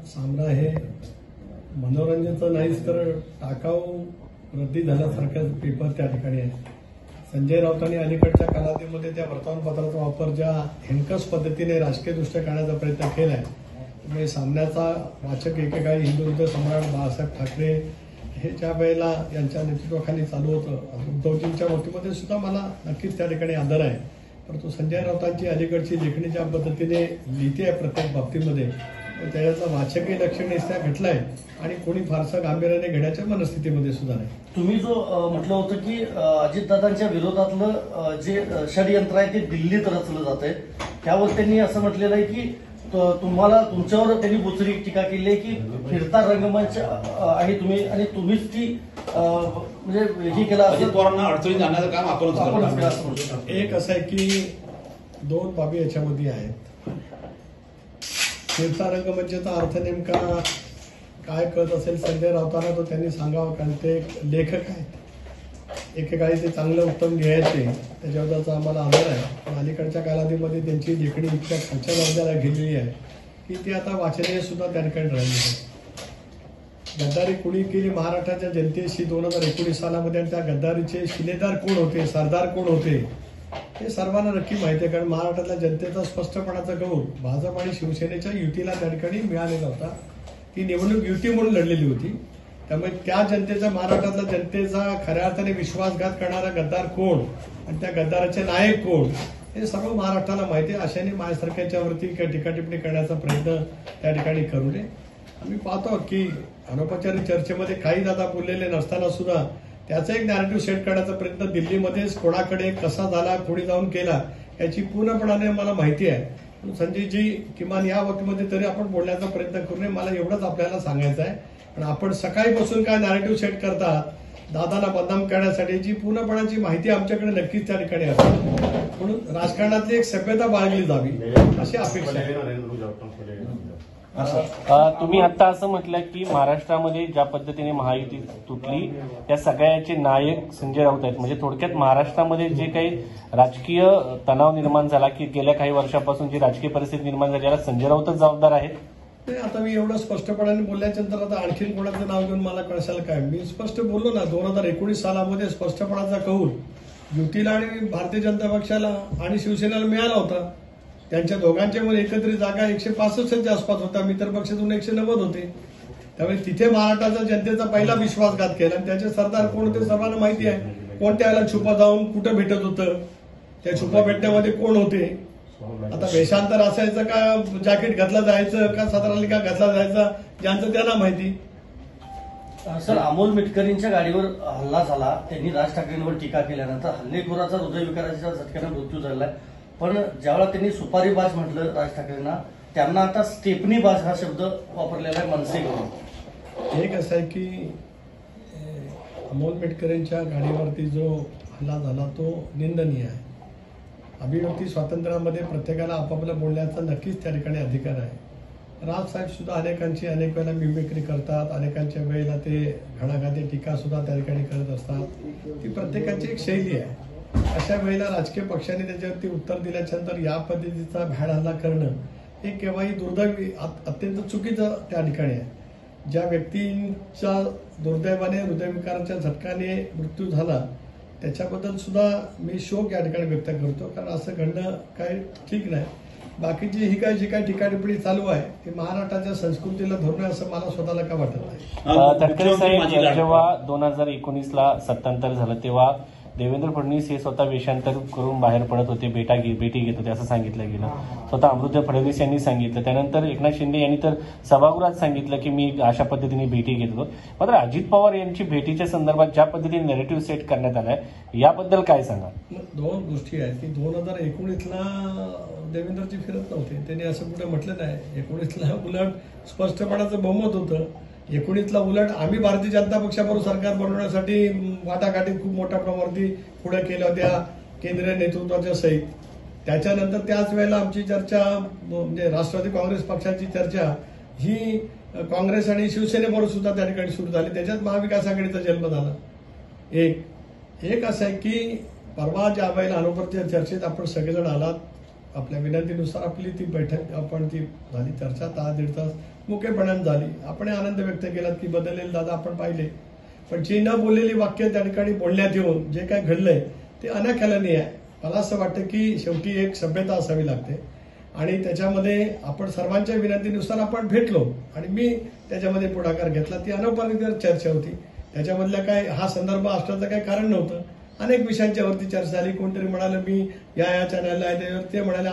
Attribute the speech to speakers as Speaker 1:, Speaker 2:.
Speaker 1: सामना हे मनोरंजनाचं नाहीच तर टाकाऊ रद्दी झाल्यासारखा पेपर त्या ठिकाणी आहे. संजय राऊतांनी अलीकडच्या कालावधीमध्ये त्या वर्तमानपत्राचा वापर ज्या हिणकस पद्धतीने राजकीयदृष्ट्या करण्याचा प्रयत्न केला आहे, त्यामुळे सामन्याचा वाचक एकेकाळी हिंदुत्व सम्राट बाळासाहेब ठाकरे हे ज्या वेळेला यांच्या नेतृत्वाखाली चालू होतं, उद्धवजींच्या वतीमध्ये सुद्धा मला नक्कीच त्या ठिकाणी आदर आहे. परंतु संजय राऊतांची अलीकडची लेखणी ज्या पद्धतीने लिहिते आहे प्रत्येक बाबतीमध्ये, त्याच्यातलं वाचकीय लक्षण घटलं आहे आणि कोणी फारसं गांभीर्याने घेण्याच्या मनस्थितीमध्ये सुद्धा नाही.
Speaker 2: तुम्ही जो म्हटलं होतं की अजितदादांच्या विरोधातलं जे षडयंत्र आहे ते दिल्लीत रचलं जात आहे, त्यावर त्यांनी असं म्हटलेलं आहे की तुमच्यावर त्यांनी बोचरी टीका केली आहे की फिरता रंगमंच आहे तुम्ही आणि तुम्हीच ती म्हणजे हे केलं
Speaker 3: अजित पवारांना अडचणीत आणण्याचं काम आपणच
Speaker 1: करतो. एक असं आहे की दोन बाबी याच्यामध्ये आहेत. फिरता रंगमंचचा अर्थ नेमका काय कळत असेल संजय राऊतांना तो त्यांनी सांगावं, कारण ते एक लेखक आहेत. एकेकाळी ते चांगलं उत्तम लिहायचे, त्याच्याबद्दलचा आम्हाला आदर आहे. पण अलीकडच्या कालावधीमध्ये त्यांची लेखणी इतक्या खालच्या दर्जाला गेलेली आहे की ती आता वाचनीय सुद्धा त्या ठिकाणी राहिली आहे. गद्दारी कुणी केली महाराष्ट्राच्या जनतेशी 2019 सालामध्ये, आणि त्या गद्दारीचे शिलेदार कोण होते, सरदार कोण होते हे सर्वांना नक्की माहिती आहे. कारण महाराष्ट्रातल्या जनतेचा स्पष्टपणाचा कौल भाजप आणि शिवसेनेच्या युतीला त्या ठिकाणी मिळालेला होता. ती निवडणूक युती म्हणून लढलेली होती. त्यामुळे त्या जनतेचा, महाराष्ट्रातल्या जनतेचा खऱ्या अर्थाने विश्वासघात करणारा गद्दार कोण आणि त्या गद्दाराचे नायक कोण हे सर्व महाराष्ट्राला माहिती आहे. अशाने माझ्यासारख्याच्यावरती टीका टिप्पणी करण्याचा प्रयत्न त्या ठिकाणी करू नये. आम्ही पाहतो की अनौपचारिक चर्चेमध्ये काही दादा बोललेले नसताना सुद्धा त्याचा एक नॅरेटिव्ह सेट करण्याचा प्रयत्न दिल्लीमध्येच कोणाकडे कसा झाला, कोणी जाऊन केला याची पूर्णपणाने मला माहिती आहे. संजयजी किमान या वक्तव्यामध्ये तरी आपण बोलण्याचा प्रयत्न करू नये, मला एवढंच आपल्याला सांगायचं आहे. पण आपण सकाळीपासून काय नॅरेटिव्ह सेट करतात दादाला बदनाम करण्यासाठी, जी पूर्णपणाची माहिती आमच्याकडे नक्कीच त्या ठिकाणी असते. म्हणून राजकारणातली एक सभ्यता बाळगली जावी अशी अपेक्षा आहे.
Speaker 4: तुम्ही आता असं म्हटलं की महाराष्ट्रामध्ये ज्या पद्धतीने महायुती तुटली त्या सगळ्याचे नायक संजय राऊत आहेत. म्हणजे थोडक्यात महाराष्ट्रामध्ये जे काही राजकीय तणाव निर्माण झाला की गेल्या काही वर्षापासून जी राजकीय परिस्थिती निर्माण झाली, याला संजय राऊतच जबाबदार आहेत.
Speaker 1: आता मी एवढं स्पष्टपणाने बोलल्याच्या नंतर आता आणखीन कोणाचं नाव घेऊन मला कळसाल काय? मी स्पष्ट बोललो ना, 2019 सालामध्ये स्पष्टपणाचा कौल युतीला आणि भारतीय जनता पक्षाला आणि शिवसेनेला मिळाला होता. त्यांच्या दोघांच्या मध्ये एकत्रित जागा 165च्या आसपास होता. मित्र पक्षातून 190 होते. त्यामुळे तिथे महाराष्ट्राचा जनतेचा पहिला विश्वासघात केला आणि त्याचे सरदार कोण होते सर्वांना माहिती आहे. कोणत्या याला छुपा जाऊन कुठं भेटत होतं, त्या छुपा भेटण्यामध्ये कोण होते. आता वेषांतर असायचं का, जॅकेट घातला जायचं का, सदरालिका घातला जायचा, ज्यांचं त्यांना माहिती.
Speaker 2: सर, अमोल मिटकरींच्या गाडीवर हल्ला झाला, त्यांनी राज ठाकरेंवर टीका केल्यानंतर हल्लेखोराचा हृदयविकाराच्या झटक्यानं मृत्यू झालाय. पण ज्यावेळेला त्यांनी सुपारीबाज म्हटलं राज ठाकरेंना, त्यांना आता स्टेपनीबाज हा शब्द वापरलेला आहे मनसेकडून.
Speaker 1: एक असं आहे की अमोल मिटकरींच्या गाडीवरती जो हल्ला झाला तो निंदनीय आहे. अभिव्यक्ती स्वातंत्र्यामध्ये प्रत्येकाला आपापलं बोलण्याचा नक्कीच त्या ठिकाणी अधिकार आहे. राजसाहेब सुद्धा अनेकांची अनेक वेळेला मिमिक्री करतात, अनेकांच्या वेळेला ते घणाघाती टीका सुद्धा त्या ठिकाणी करत असतात. ती प्रत्येकाची एक शैली आहे. अशा वेळेला राजकीय पक्षांनी त्याच्यावरती उत्तर दिल्याच्या नंतर या पद्धतीचा भ्याड हल्ला करणं हे केव्हाही दुर्दैवी, अत्यंत चुकीचं त्या ठिकाणी आहे. ज्या व्यक्तींच्या दुर्दैवाने हृदयविकाराच्या झटकाने मृत्यू झाला त्याच्याबद्दल सुद्धा मी शोक या ठिकाणी व्यक्त करतो, कारण असं घडणं काही ठीक नाही. बाकीची जी काही टीका टिप्पणी चालू आहे ती महाराष्ट्राच्या संस्कृतीला धरून असं मला स्वतःला का वाटत नाही.
Speaker 4: तटकरे साहेब, जेव्हा 2019ला सत्तांतर झालं तेव्हा देवेंद्र फडणवीस हे स्वतः वेषांतर करून बाहेर पडत होते, भेटी घेत होते असं सांगितलं गेलं. स्वतः अमृता फडणवीस यांनी सांगितलं. त्यानंतर एकनाथ शिंदे यांनी तर सभागृहात सांगितलं की मी अशा पद्धतीने भेटी घेत होतो. मात्र अजित पवार यांची भेटीच्या संदर्भात ज्या पद्धतीने नॅरेटिव्ह सेट करण्यात आलाय याबद्दल काय सांगा?
Speaker 1: दोन गोष्टी आहेत की 2019ला देवेंद्रजी फिरत नव्हते, त्यांनी असं कुठे म्हटलं नाही. 19ला उलट स्पष्टपणाचं बहुमत होतं. 19ला उलट आम्ही भारतीय जनता पक्षाबरोबर सरकार बनवण्यासाठी वाटाघाटी खूप मोठ्या प्रमाणावरती पुढे केल्या होत्या केंद्रीय नेतृत्वाच्या सहित. त्याच्यानंतर त्याच वेळेला आमची चर्चा म्हणजे राष्ट्रवादी काँग्रेस पक्षाची चर्चा ही काँग्रेस आणि शिवसेनेबरोबर सुद्धा त्या ठिकाणी सुरू झाली. त्याच्यात महाविकास आघाडीचा जन्म झाला. एक असं आहे की परवा ज्या वेळेला अनौपचारिक चर्चेत आपण सगळेजण आलात, आपल्या विनंतीनुसार आपली ती बैठक आपण ती झाली चर्चा तास दीड तास मोकेपणाने झाली. आपण आनंद व्यक्त केला की बदललेले दादा आपण पाहिले, पण जी न बोललेली वाक्य त्या ठिकाणी बोलण्यात येऊन जे काय घडलंय ते अनाकलनीय आहे. मला असं वाटतं की शेवटी एक सभ्यता असावी लागते आणि त्याच्यामध्ये आपण सर्वांच्या विनंतीनुसार आपण भेटलो आणि मी त्याच्यामध्ये पुढाकार घेतला. ती अनौपचारिक चर्चा होती, त्याच्यामधल्या काय हा संदर्भ असण्याचं काही कारण नव्हतं. अनेक विषयांच्या वरती चर्चा झाली. कोणतरी म्हणालं मी या चॅनलला आहे, त्याच्यावर ते म्हणाले